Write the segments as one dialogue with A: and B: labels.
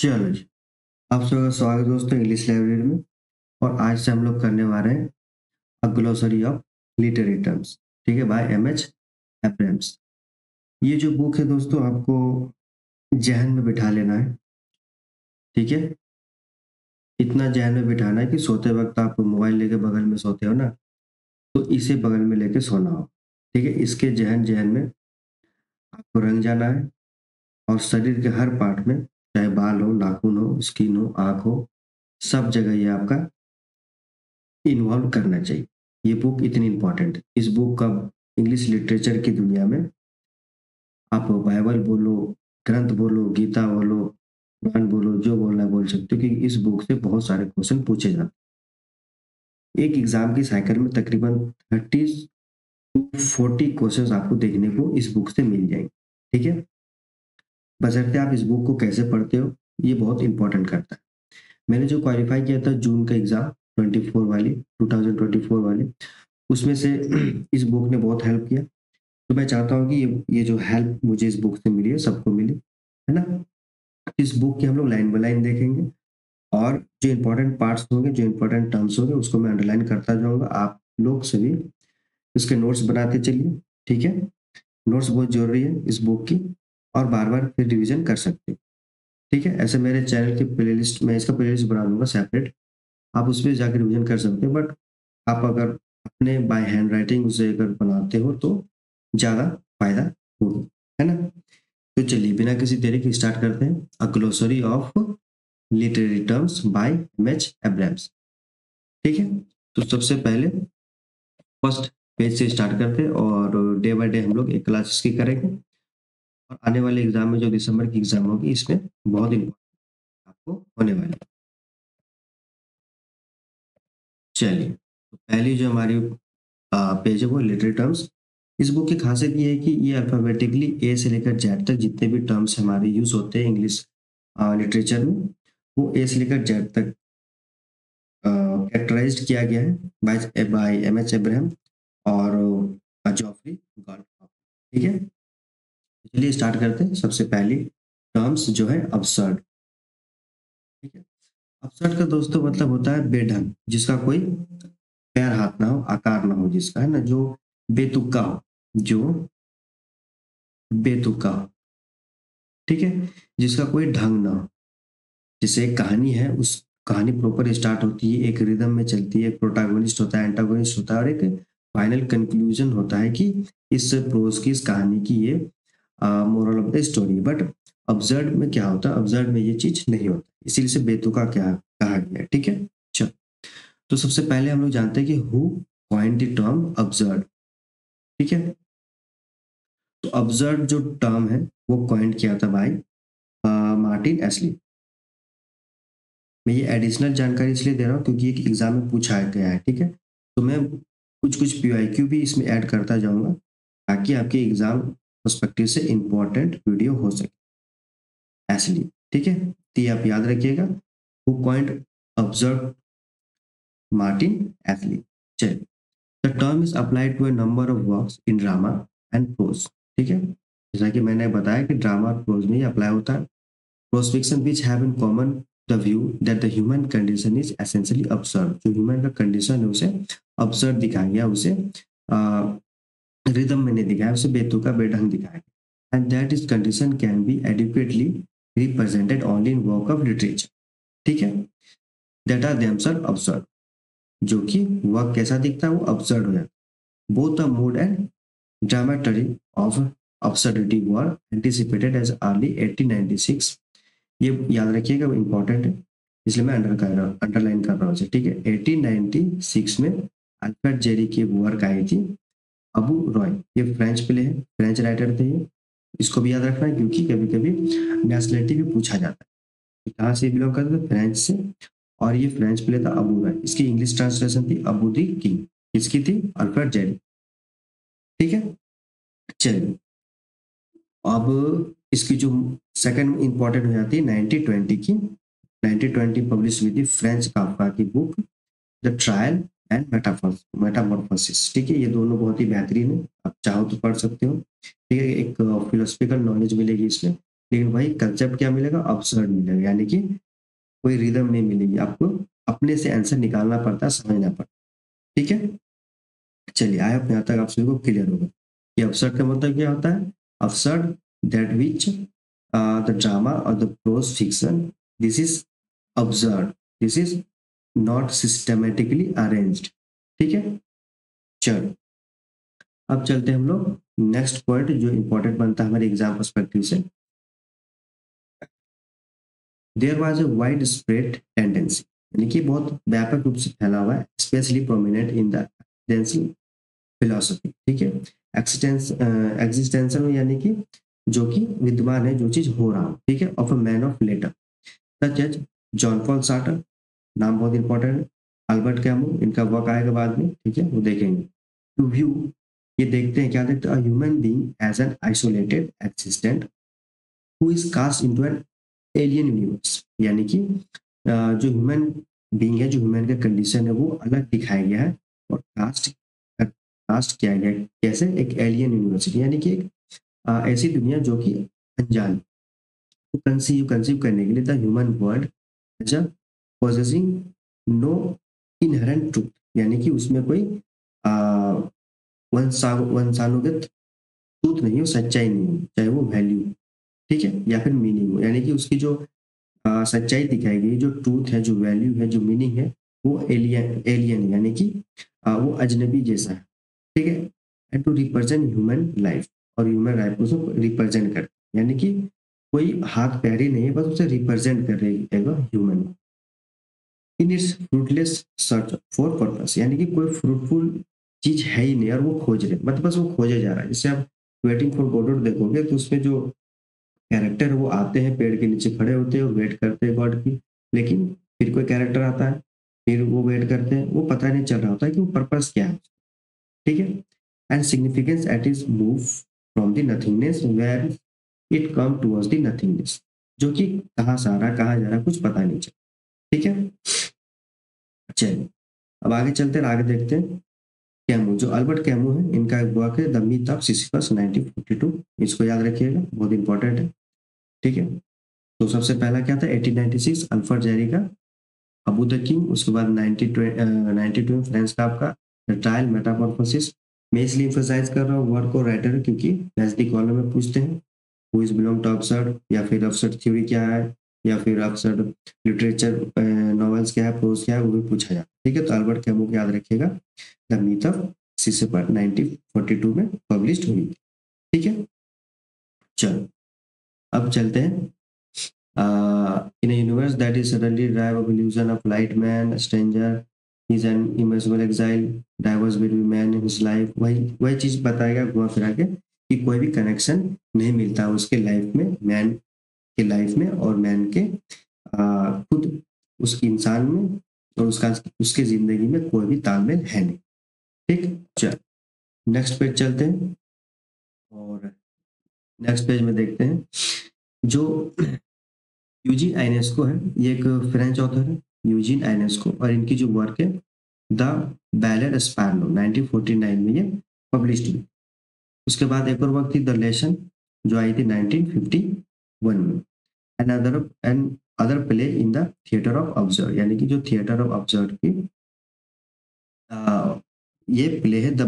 A: चलो जी। आप सबका स्वागत है दोस्तों इंग्लिश लाइब्रेरी में। और आज से हम लोग करने वाले हैं a glossary of literary terms. ठीक है, बाय एम एच एब्राहम्स। ये जो बुक है दोस्तों, आपको जहन में बिठा लेना है। ठीक है, इतना जहन में बिठाना है कि सोते वक्त आप मोबाइल लेके बगल में सोते हो ना, तो इसे बगल में लेके सोना हो। ठीक है, इसके जहन जहन में आपको रंग जाना है। और शरीर के हर पार्ट में, चाहे बाल हो, नाखून हो, स्किन हो, आँख हो, सब जगह ये आपका इन्वॉल्व करना चाहिए। ये बुक इतनी इंपॉर्टेंट है। इस बुक का इंग्लिश लिटरेचर की दुनिया में आप बाइबल बोलो, ग्रंथ बोलो, गीता बोलो, कुरान बोलो, जो बोलना है बोल सकते हो, क्योंकि इस बुक से बहुत सारे क्वेश्चन पूछे जाते हैं। एक एग्जाम की साइकिल में तकरीबन 30 to 40 क्वेश्चन आपको देखने को इस बुक से मिल जाएंगे। ठीक है, बशर्ते आप इस बुक को कैसे पढ़ते हो, ये बहुत इंपॉर्टेंट करता है। मैंने जो क्वालिफाई किया था जून का एग्जाम 2024 वाली, उसमें से इस बुक ने बहुत हेल्प किया। तो मैं चाहता हूँ कि ये जो हेल्प मुझे इस बुक से मिली है, सबको मिली, है ना। इस बुक के हम लोग लाइन बाय लाइन देखेंगे। और जो इंपॉर्टेंट पार्ट्स होंगे, जो इंपॉर्टेंट टर्म्स होंगे, उसको मैं अंडरलाइन करता जाऊंगा। आप लोग सभी इसके नोट्स बनाते चलिए। ठीक है, नोट्स बहुत जरूरी है इस बुक की। और बार बार फिर रिवीजन कर सकते हो। ठीक है, ऐसे मेरे चैनल की प्लेलिस्ट, मैं इसका प्लेलिस्ट बना दूंगा सेपरेट। आप उस पर जाकर रिवीजन कर सकते हो। बट आप अगर अपने बाय हैंड राइटिंग उसे अगर बनाते हो तो ज़्यादा फायदा होगी, है ना। तो चलिए बिना किसी देरी के स्टार्ट करते हैं। A glossary of literary terms by M H. Abrams. ठीक है, तो सबसे पहले फर्स्ट पेज से स्टार्ट करते हैं और डे बाय डे हम लोग एक क्लास इसकी करेंगे। और आने वाले एग्जाम में, जो दिसंबर की एग्जाम होगी, इसमें बहुत इंपॉर्टेंट आपको होने वाली है। चलिए, तो पहली जो हमारी पेज है वो लिटरेरी टर्म्स। इस बुक की खासियत ये है कि ये अल्फाबेटिकली ए से लेकर जेड तक जितने भी टर्म्स हमारे यूज होते हैं इंग्लिश लिटरेचर में, वो ए से लेकर जेड तक कैरेक्टराइज्ड किया गया है बाय एम.एच. अब्राहम और जॉफरी गॉल्डफ्रॉप। ठीक है, चलिए स्टार्ट करते हैं। सबसे पहली टर्म्स जो है अब्सर्ड। ठीक है, अब्सर्ड का दोस्तों मतलब होता है बेढंग, जिसका कोई पैर हाथ ना हो, आकार ना हो, जिसका, है ना, जो बेतुका हो, जो बेतुका हो। ठीक है, जिसका कोई ढंग ना हो। जैसे एक कहानी है, उस कहानी प्रॉपर स्टार्ट होती है, एक रिदम में चलती है, एक प्रोटैगोनिस्ट होता है, एंटागोनिस्ट होता है, और एक फाइनल कंक्लूजन होता है कि इस प्रोज की, इस कहानी की ये moral of the story. But absurd में क्या होता है, अब्सर्ड में ये चीज नहीं होता, इसीलिए से बेतुका क्या कहा गया है। ठीक है, चलो, तो सबसे पहले हम लोग जानते हैं कि who coined the term absurd. ठीक है, तो अब्सर्ड जो टर्म है वो कॉइन्ड किया था भाई मार्टिन एस्ली। मैं ये एडिशनल जानकारी इसलिए दे रहा हूँ क्योंकि एक एग्जाम में पूछा गया है। ठीक है, तो मैं कुछ कुछ पीवाईक्यू भी इसमें ऐड करता जाऊंगा, ताकि आपके एग्जाम पर्सपेक्टिव से इंपॉर्टेंट वीडियो हो सके, इसलिए। ठीक है, तो ये आप याद रखिएगा, who coined observe, Martin Esslin. चलिए, the term is applied to a number of works in drama and prose. ठीक है, जैसा कि मैंने बताया कि ड्रामा और प्रोज में ये अप्लाई होता है। Pros fiction which have in common the view that the human condition is essentially absurd। जो ह्यूमन का कंडीशन है उसे absurd दिखाया गया, उसे रिदम में नहीं दिखाया, उसे बेतुका बेढंग दिखाया गया। And that is condition can be adequately represented only in work of literature. ठीक है, दैट आर देमसेल्फ absurd। जो कि वर्क कैसा दिखता है, वो absurd हो जाता है। Both the mood and dramaturgy of absurdity were anticipated as early 1896। ये याद रखिएगा, वो इंपॉर्टेंट है, इसलिए मैं अंडरलाइन कर रहा हूँ। ठीक है, 1896 में अल्फ्रेड जेरी की वर्क आई थी, अबू रॉय। ये फ्रेंच प्ले है, फ्रेंच राइटर थे ये। इसको भी याद रखना है, क्योंकि कभी कभी नेशनलिटी भी पूछा जाता है, कहाँ से बिलोंग करते थे, फ्रेंच से। और ये फ्रेंच प्ले था अबू रॉय, इसकी इंग्लिश ट्रांसलेशन थी अबू दी किंग। इसकी थी अल्फ्रेड जेरी। ठीक है, चलिए, अब इसकी जो सेकंड इंपॉर्टेंट हो जाती है 1920 की। 1920 पब्लिश हुई थी फ्रेंच काफ्का की book the trial and Metamorphosis. ठीक है, ये दोनों बहुत ही बेहतरीन है, आप चाहो तो पढ़ सकते हो। ठीक है, एक फिलोसफिकल नॉलेज मिलेगी इसमें। लेकिन वही कंसेप्ट क्या मिलेगा, अब्सर्ड मिलेगा, यानी कि कोई रिदम नहीं मिलेगी आपको, अपने से आंसर निकालना पड़ता है, समझना पड़ता है। ठीक है, चलिए आई होप यहाँ तक आप सभी को क्लियर होगा कि अब्सर्ड का मतलब क्या होता है। Absurd, that which the drama और the prose fiction, this is absurd, this is not systematically arranged. ठीक है, चलो अब चलते हैं हम लोग नेक्स्ट पॉइंट जो इंपॉर्टेंट बनता है हमारे एग्जाम पर्सपेक्टिव से। There was a wide spread tendency, यानी कि बहुत व्यापक रूप से फैला हुआ है, specially prominent in the existential philosophy. ठीक है, एग्जिस्टेंशियल यानी कि जो कि विद्यमान है, जो चीज हो रहा हो। ठीक है, of a man of letter such as John Paul Sartre, नाम बहुत इंपॉर्टेंट है, अल्बर्ट कैमू, इनका वर्क आएगा बाद में। ठीक है, वो देखेंगे। टू व्यू, ये देखते हैं, क्या देखते हैं, human being as an isolated existent who is cast into an alien universe, यानी कि जो ह्यूमन बीइंग है, जो ह्यूमन का कंडीशन है, वो अलग दिखाया गया है और कास्ट किया गया है। कैसे, एक एलियन यूनिवर्सिटी, यानी कि एक ऐसी दुनिया जो कि अनजान, तो कंसीव करने के लिए the human world as a possessing no inherent truth, यानी कि उसमें कोई वंशानुगत ट्रूथ नहीं हो, सच्चाई नहीं हो, चाहे वो वैल्यू, ठीक है, या फिर मीनिंग हो, यानी कि उसकी जो सच्चाई दिखाई गई, जो ट्रूथ है, जो वैल्यू है, जो मीनिंग है, वो एलियन यानी कि वो अजनबी जैसा है। ठीक है, and to represent human life, और ह्यूमन लाइफ को रिप्रेजेंट कर, यानी कि कोई हाथ पैर ही नहीं है, बस उसे रिप्रेजेंट कर रही है human in its fruitless search for purpose, यानी कि कोई फ्रूटफुल चीज है ही नहीं और वो खोज रहे, मतलब बस वो खोजे जा रहा है। जैसे आप वेटिंग फॉर गॉडोड देखोगे तो उसमें जो कैरेक्टर वो आते हैं, पेड़ के नीचे खड़े होते हैं और वेट करते हैं गॉड की, लेकिन फिर कोई कैरेक्टर आता है, फिर वो वेट करते हैं, वो पता नहीं चल रहा होता है कि वो पर्पस क्या है। ठीक है, and significance at is move from the nothingness where it come towards the nothingness, जो कि कहाँ से आ रहा है, कहाँ जा रहा है, कुछ पता नहीं चल। ठीक है, चलिए अब आगे चलते हैं, आगे देखते हैं। कैमू, जो अल्बर्ट कैमू है, इनका एक वर्क है द मिथ ऑफ सिसिफस 1942, इसको याद रखिएगा, बहुत इंपॉर्टेंट है। ठीक है, तो सबसे पहला क्या था, 1896 अल्फ्रेड जेरी का अबू द किंग, उसके बाद 92 फ्रेंच काफ का द ट्रायल मेटामॉर्फोसिस। मैं इसलिए emphasize कर रहा हूँ वर्ड को, राइटर, क्योंकि नजदीक कॉलम में पूछते हैं who is belong to absurd, या फिर अब्सर्ड थ्योरी क्या है, या फिर अब्सर्ड लिटरेचर नॉवेल्स क्या है, प्रोज क्या है, वो भी पूछा जाता है। ठीक है, तो अल्बर्ट कैमू को याद रखिएगा, द मिथ ऑफ सिसिफस 1942 में पब्लिश हुई। ठीक है, चलो अब चलते हैं। In a universe that is suddenly drive of illusion of light, man, a stranger, is an immeasurable exile, diverse between man and his life, वही वही चीज बताएगा घुमा फिरा के कि कोई भी कनेक्शन नहीं मिलता उसके लाइफ में, मैन के लाइफ में और मैन के खुद उस इंसान में, और उसका उसके जिंदगी में कोई भी तालमेल है नहीं। ठीक, चल नेक्स्ट पेज चलते हैं, और नेक्स्ट पेज में देखते हैं जो यूजीन आइनेस्को है, ये एक फ्रेंच ऑथर है, यूजीन आइनेस्को, और इनकी जो वर्क है द बैलेड स्पैनो 1949 में ये पब्लिश हुई। उसके बाद एक और वर्क थी द लेसन, जो आई थी 1951 में। And other play in the theatre of observe, यानी कि जो थिएटर ऑफ ऑब्जर्व की ये प्ले है द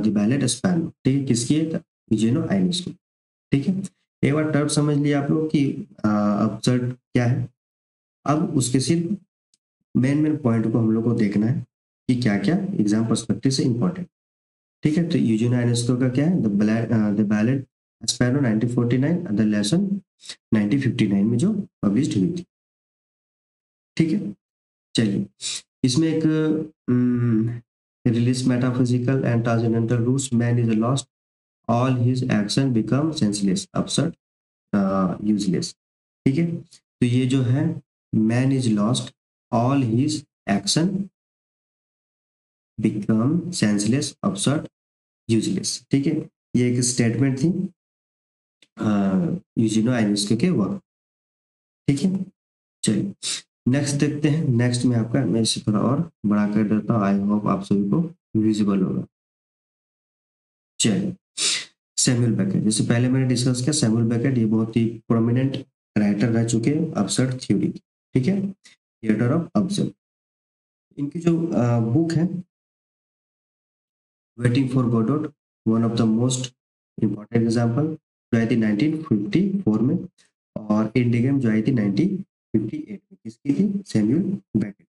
A: बैलेड स्पैनो। ठीक है, किसकी है, यूजीनो आइनेस्को। ठीक है, एक बार टर्म समझ लिया आप लोग कि ऑब्जर्व क्या है। अब उसके सिर्फ मेन मेन पॉइंट को हम लोग को देखना है कि क्या क्या एग्जाम पर्सपेक्टिव से इंपॉर्टेंट। ठीक है, तो यूजीन आइनेस्को का क्या है, द बैलेड स्पैनो 1949, द लेसन 1959 में जो पब्लिश हुई थी। ठीक है, चलिए इसमें एक release metaphysical and transcendental roots, man is lost, all his action become senseless, absurd, useless. ठीक है, तो ये जो है man is lost, all his action become senseless, absurd, useless. ठीक है, ये एक स्टेटमेंट थी यूजीनो आइनेस्को के वर्क। ठीक है, चलिए नेक्स्ट देखते हैं। नेक्स्ट में आपका, मैं इसे थोड़ा और बड़ा कर देता हूँ, आई होप आप सभी को विजिबल होगा। चलिए सैमुअल बेकेट, जैसे पहले मैंने डिस्कस किया, सैमुअल बेकेट ये बहुत ही प्रोमिनेंट राइटर रह चुके हैं अपसर्ड थ्योरी, ठीक है, थिएटर ऑफ अपसर्ड। इनकी जो बुक है waiting for Godot, one of the most important example, जो आई थी 1954 में, और इंडिगेम जो आई थी 1958 में, किसकी थी, सैमुअल बेकेट।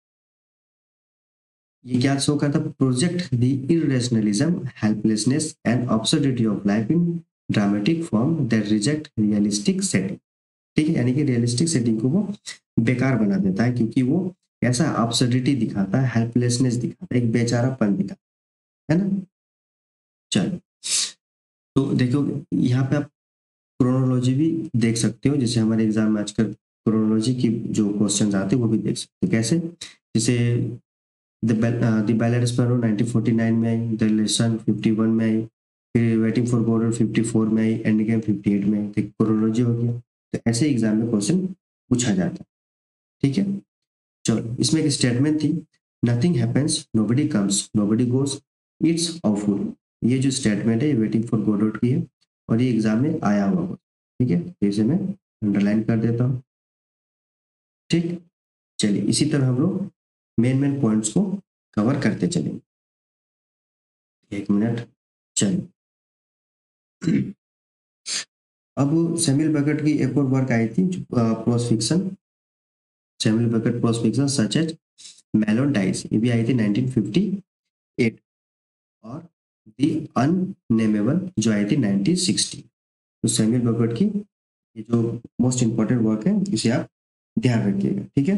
A: ये क्या शो करता, project the irrationalism, helplessness and absurdity of life in dramatic form that reject realistic setting, ठीक है, यानी कि रियलिस्टिक सेटिंग को वो बेकार बना देता है, क्योंकि वो ऐसा अब्सर्डिटी दिखाता है, हेल्पलेसनेस दिखाता है, एक बेचारापन दिखाता है ना। चलो, तो देखो यहाँ पे आप क्रोनोलॉजी भी देख सकते हो, जैसे हमारे एग्जाम में आजकल क्रोनोलॉजी की जो क्वेश्चंस आते हैं वो भी देख सकते हो, कैसे, जैसे द बैलेड स्पैरो 1949 में आई, द लेसन 51 में आई, फिर वेटिंग फॉर गॉडोट 54 में आई, एंड गेम 58 में आई, तो क्रोनोलॉजी हो गया। तो ऐसे एग्जाम में क्वेश्चन पूछा जाता है, ठीक है। चलो, इसमें एक स्टेटमेंट थी, nothing happens, nobody comes, nobody goes, it's awful. ये जो स्टेटमेंट है ये वेटिंग फॉर गॉडोट की है, और ये एग्जाम में आया हुआ है, ठीक है, इसे मैं अंडरलाइन कर देता हूँ, ठीक। चलिए, इसी तरह हम लोग मेन मेन पॉइंट्स को कवर करते चलेंगे। एक मिनट, चलिए। अब सैमुअल बेकेट की एक और वर्क आई थी, prose fiction, Samuel Beckett prose fiction such as Malone Dies, ये भी आई थी 1958, और दी अननेमेबल जो आई थी 1960। तो सैमुअल बेकेट की ये जो मोस्ट इंपॉर्टेंट वर्क है, इसे आप ध्यान रखिएगा, ठीक है।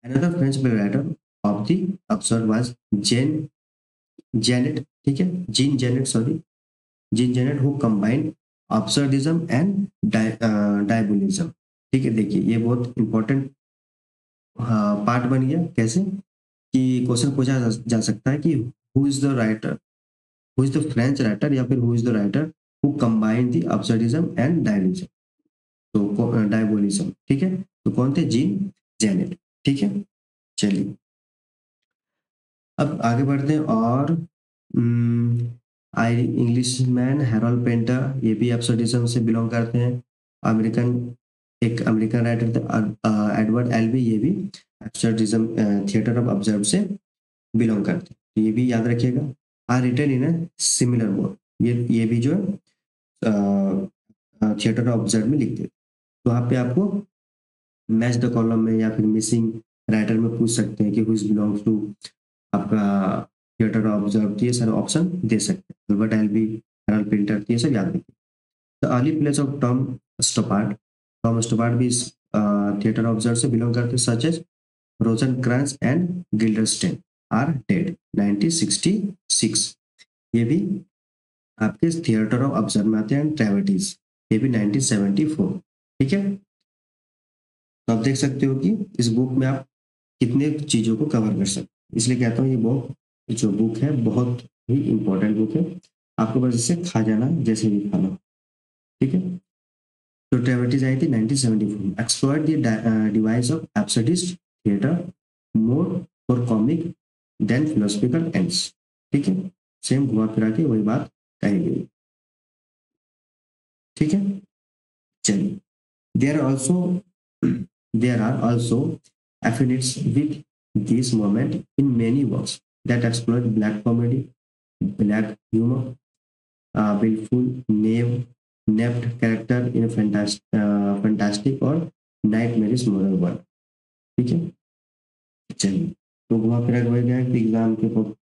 A: Another French writer of the absurd was Jean Genet, ठीक है, Jean Genet, sorry, Jean Genet, who combined absurdism and diabolism, ठीक है। देखिए, ये बहुत इंपॉर्टेंट पार्ट बन गया, कैसे कि क्वेश्चन पूछा जा सकता है कि who is the writer, who is the French writer, या फिर who is the writer who combine the absurdism and diabolism, तो डायबोलिज्म, ठीक है, तो कौन थे, जीन जेनेट, ठीक है। चलिए, अब आगे बढ़ते हैं, और आई इंग्लिश मैन हैरोल्ड पेंटर, ये भी एब्सर्डिज्म से बिलोंग करते हैं, अमेरिकन, एक अमेरिकन राइटर थे एडवर्ड एल्बी, ये भी एब्सर्डिज्म, थिएटर ऑफ ऑब्जर्व से बिलोंग करते हैं, तो ये भी याद रखिएगा। Are written in a similar mode, ये भी जो है थिएटर ऑफ ऑब्जर्व में लिखते हैं। तो वहाँ पे आपको मैच द कॉलम में या फिर मिसिंग राइटर में पूछ सकते हैं कि हु इज बिलोंग्स टू आपका थिएटर ऑब्जर्व, ये सारे ऑप्शन दे सकते हैं, अल्बर्ट एल्बी, हैरोल्ड पिंटर, ये सब याद रखिए। The early plays of Tom Stoppard भी थिएटर ऑब्जर्व से बिलोंग करते हैं, such as Rosencrantz and Guildenstern are dead 1966, ये भी आपके थिएटर ऑफ ऑब्जर्व में आते हैं, एंड ट्रेविटीज, ये भी 1974, ठीक है। तो आप देख सकते हो कि इस बुक में आप कितने चीजों को कवर कर सकते हैं, इसलिए कहता हूँ ये बुक, जो बुक है बहुत ही इंपॉर्टेंट बुक है, आपको बस इसे खा जाना जैसे भी खा लो, ठीक है। तो ट्रेविटीज आई थी 1974, exploit the device of absurdist theatre more for comic than philosophical ends, ठीक है, सेम घुमा फिरा के वही बात कही गई, ठीक है। चलिए, there also there are also affinities with this moment in many works that exploit black comedy, black humor, willful, named character in a fantastic or nightmarish moral world, ठीक है। चलिए, तो घुमा फिरा के वही गया कि एग्जाम के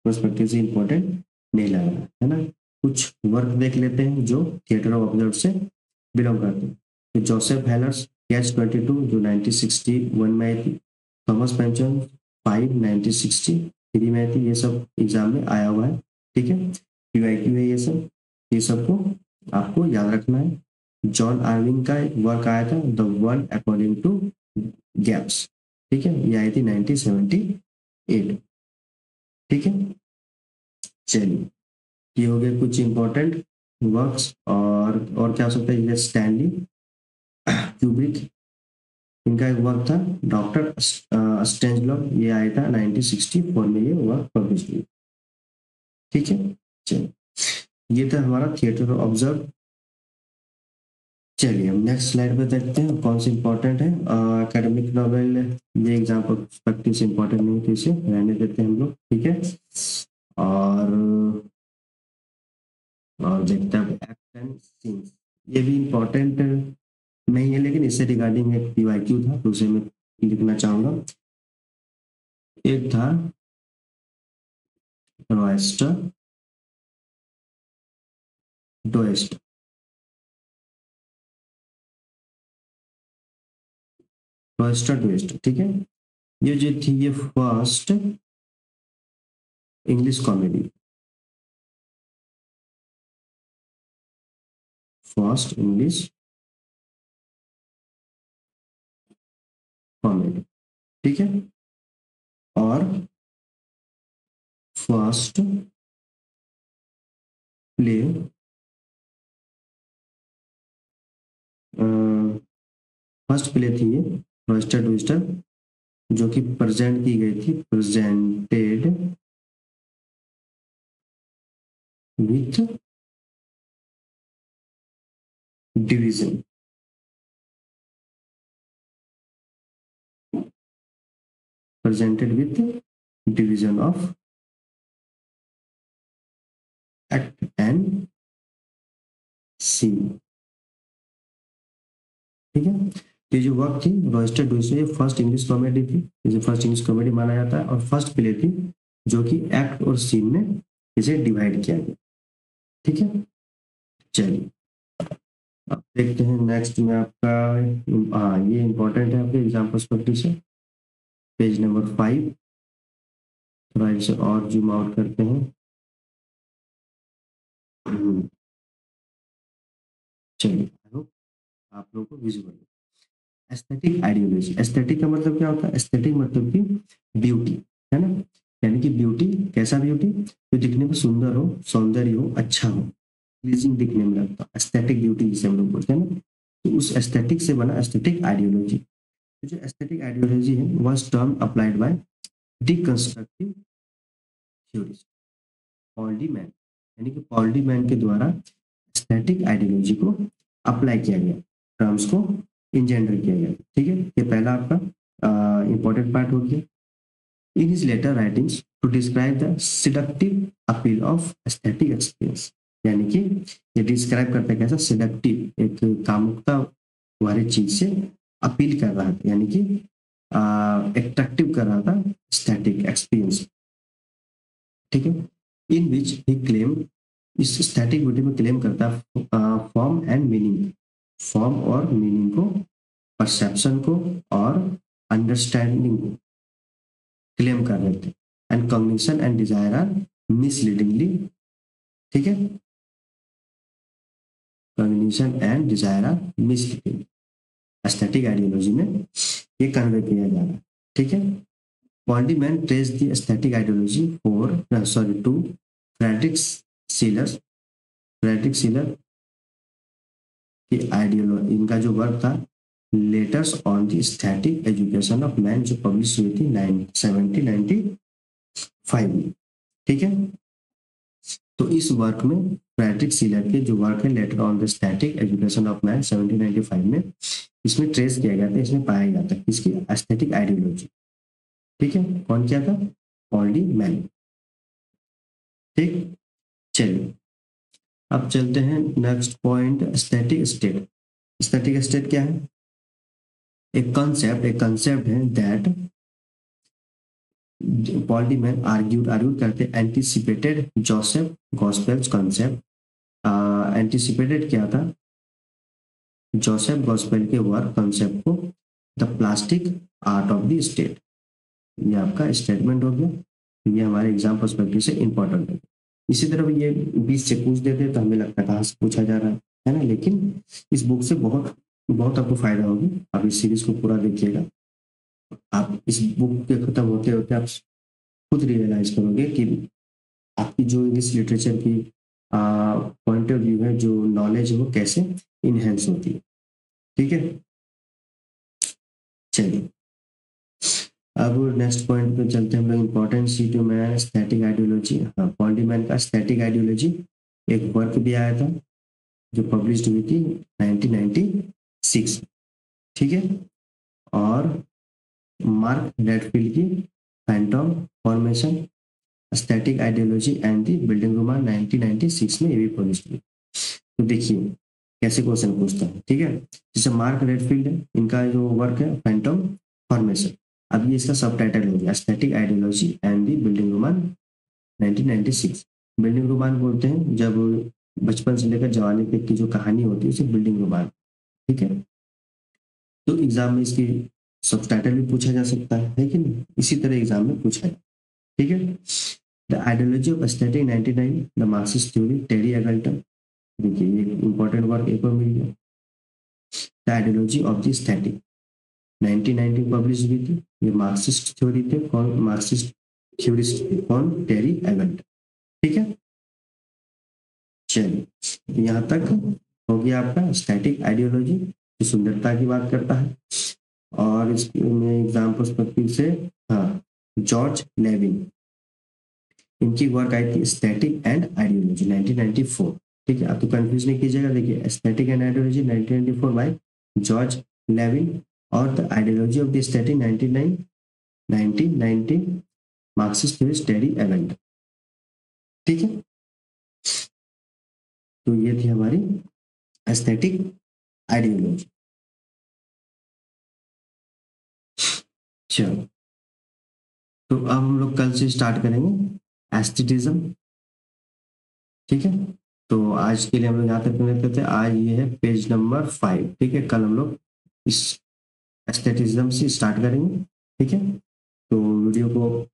A: पर्सपेक्टिव से इंपॉर्टेंट नहीं लग रहा है ना। कुछ वर्क देख लेते हैं जो थिएटर ऑफ ऑब्जर्व से बिलोंग करते हैं। तो जोसेफ हेलर्स कैच 22 जो 1961 में आई थी, थॉमस पेंचन 5 1963 में आई थी, ये सब एग्जाम में आया हुआ है, ठीक है, क्यूआईक्यू है ये सबको आपको याद रखना है। जॉन आर्विंग का एक वर्क आया था, the one according to gaps, ठीक है, ये आई थी 1978, ठीक है। चलिए, ये हो गए कुछ इंपॉर्टेंट वर्क्स, और क्या हो सकता है, ये स्टैनली क्यूब्रिक, इनका एक वर्क था डॉक्टर स्ट्रेंजलॉव, ये आया था 1964 में, ये वर्क पब्लिश हुई, ठीक है। चलिए, ये था हमारा थिएटर ऑब्जर्व। चलिए हम नेक्स्ट स्लाइड पे देखते हैं कौन सी इंपॉर्टेंट है। एकेडमिक नॉवेल, ये एग्जाम पर्सपेक्टिव से इंपॉर्टेंट नहीं है तो इसे रहने देते हैं हम लोग, ठीक है। और देखते हैं एक्ट एंड सीन्स, ये भी इंपॉर्टेंट नहीं है लेकिन इससे रिगार्डिंग एक पीवाईक्यू था तो उसे मैं लिखना चाहूंगा। एक था रॉयस्टर डोएस्ट, रॉयस्टर डोएस्ट, ठीक है। ये जो थी ये first English comedy, first English comedy, ठीक है। और फर्स्ट प्ले, फर्स्ट प्ले थी ये रॉयस्टर ट्विस्टर, जो कि प्रेजेंट की गई थी, presented with division, presented with division of act and scene, ठीक है। ये जो वर्क थी रॉयस्टर ट्विस्टर, ये फर्स्ट इंग्लिश कॉमेडी थी, इसे फर्स्ट इंग्लिश कॉमेडी माना जाता है, और फर्स्ट प्ले थी जो कि एक्ट और सीन में इसे डिवाइड किया गया, ठीक है। चलिए अब देखते हैं नेक्स्ट में आपका, हाँ ये इंपॉर्टेंट है आपके एग्जाम पर्सपेक्टिव से, पेज नंबर 5, थोड़ा इसे और जूम आउट करते हैं। चलिए आप लोगों को विजुअल, एस्थेटिक आइडियोलॉजी, एस्थेटिक का मतलब क्या होता है, एस्थेटिक मतलब कि ब्यूटी, है ना। यानी कि ब्यूटी, कैसा ब्यूटी, जो दिखने में सुंदर हो, सौंदर्य हो, अच्छा हो, प्लीजिंग दिखने में लगता है, एस्थेटिक ब्यूटी जिसे हम लोग बोलते हैं ना। तो उस एस्थेटिक से बना एस्थेटिक आइडियोलॉजी। तो जो एस्थेटिक आइडियोलॉजी है was term applied by deconstructive theories, Paul de Man, यानी कि पॉल डी मैन के द्वारा एस्थेटिक आइडियोलॉजी को अप्लाई किया गया, टर्म्स को इंजेंडर किया गया, ठीक है। ये पहला आपका इंपॉर्टेंट पार्ट हो गया। In his later writings to describe the seductive appeal of aesthetic experience, यानी कि ये डिस्क्राइब करता है कैसा सिडक्टिव, एक कामुकता वाली चीज से अपील कर रहा था, यानी कि एट्रैक्टिव कर रहा था एस्थेटिक एक्सपीरियंस, ठीक है। इन विच ही क्लेम, इस स्टैटिक ब्यूटी में क्लेम करता है फॉर्म एंड मीनिंग, फॉर्म और मीनिंग को, परसेप्शन को और अंडरस्टैंडिंग को क्लेम कर रहे थे, and cognition and desire are misleadingly, ठीक है, cognition and desire are misleading, aesthetic ideology में ये कन्वे किया जा रहा है, ठीक है। Baldwin traced the aesthetic ideology to Friedrich Schiller, Friedrich Schiller की आइडियोलॉजी, इनका जो वर्क था letters on the aesthetic education of man, जो पब्लिश हुई थी 1795 में, ठीक है। तो इस वर्क में फ्रेडरिक सीलर के जो वर्क है later on the aesthetic education of man 1795 में, इसमें ट्रेस किया गया था, इसमें पाया जाता है इसकी एस्थेटिक आइडियोलॉजी, ठीक है। कौन किया था, पॉल डी मैन, ठीक। चलिए अब चलते हैं next point, aesthetic state. Aesthetic state क्या है, एक कंसेप्ट है that Paul de Man argued करते anticipated Joseph Goebbels concept, anticipated क्या था, जोसेफ गॉस्पेल के वर्क कॉन्सेप्ट को, the plastic art of the state, ये आपका स्टेटमेंट हो गया, ये हमारे एग्जाम पर्सपेक्टिव से इंपॉर्टेंट है। इसी तरह ये बीच से पूछ देते तो हमें लगता है कहाँ से पूछा जा रहा है ना, लेकिन इस बुक से बहुत बहुत आपको फायदा होगी, आप इस सीरीज को पूरा देखिएगा, आप इस बुक के खत्म होते होते आप खुद रियलाइज करोगे कि आपकी जो इंग्लिश लिटरेचर की पॉइंट ऑफ व्यू है, जो नॉलेज है वो कैसे इनहेंस होती है, ठीक है। चलिए अब नेक्स्ट पॉइंट पे चलते हैं हम लोग, important see to man aesthetic ideology. हाँ, पॉल डी मैन का एस्थेटिक आइडियोलॉजी एक वर्क भी आया था जो पब्लिश हुई थी 1996, ठीक है। और मार्क रेडफील्ड की phantom formation, aesthetic ideology and the Bildungsroman 1996 में ये भी पब्लिश हुई। तो देखिए कैसे क्वेश्चन पूछता है, ठीक है। जैसे मार्क रेडफील्ड है, इनका जो वर्क है फैंटम फॉर्मेशन, अब ये इसका सब टाइटल हो गया aesthetic ideology and the Bildungsroman 1996। Bildungsroman बोलते हैं जब बचपन से लेकर जवानी तक की जो कहानी होती है उसे बिल्डिंग रोमान, ठीक है। तो एग्जाम में इसकी सब टाइटल भी पूछा जा सकता है कि नहीं, इसी तरह एग्जाम में पूछा है, ठीक है। The ideology of aesthetic 99, the Marxist theory, Terry Eagleton. देखिए ये इंपॉर्टेंट वर्क एक और मिल गया। The ideology of the aesthetic 1919 publish हुई थी, ये मार्क्सिस्ट थ्योरी थे, कौन मार्क्सिस्ट थ्योरिस्ट थे, कौन टेरी एगल्टन, ठीक है। चलिए यहाँ तक हो गया आपका स्टैटिक आइडियोलॉजी, जो सुंदरता की बात करता है। और इसमें एग्जाम पर्सपेक्टिव से, हाँ, जॉर्ज लेविन, इनकी वर्क आई थी स्टैटिक एंड आइडियोलॉजी 1994, ठीक है। आप तो कंफ्यूज नहीं कीजिएगा, देखिए static and ideology 1994 by George Levine, और the ideology of the static 1919 Marxist theorist Terry Eagleton, ठीक है। तो ये थी हमारी एस्थेटिक आइडियोलॉजी। चलो, तो अब हम लोग कल से स्टार्ट करेंगे एस्थेटिज्म, ठीक है। तो आज के लिए हम लोग यहाँ तक करते थे, आज ये है पेज नंबर 5, ठीक है। कल हम लोग इस एस्थेटिज्म से स्टार्ट करेंगे, ठीक है। तो वीडियो को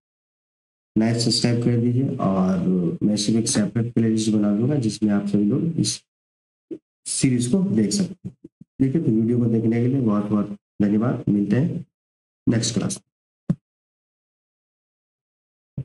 A: लाइक सब्सक्राइब कर दीजिए, और मैं सिर्फ एक सेपरेट प्लेलिस्ट बना दूंगा जिसमें आप सभी लोग इस सीरीज को देख सकते हैं, ठीक है। तो वीडियो को देखने के लिए बहुत बहुत धन्यवाद, मिलते हैं नेक्स्ट क्लास।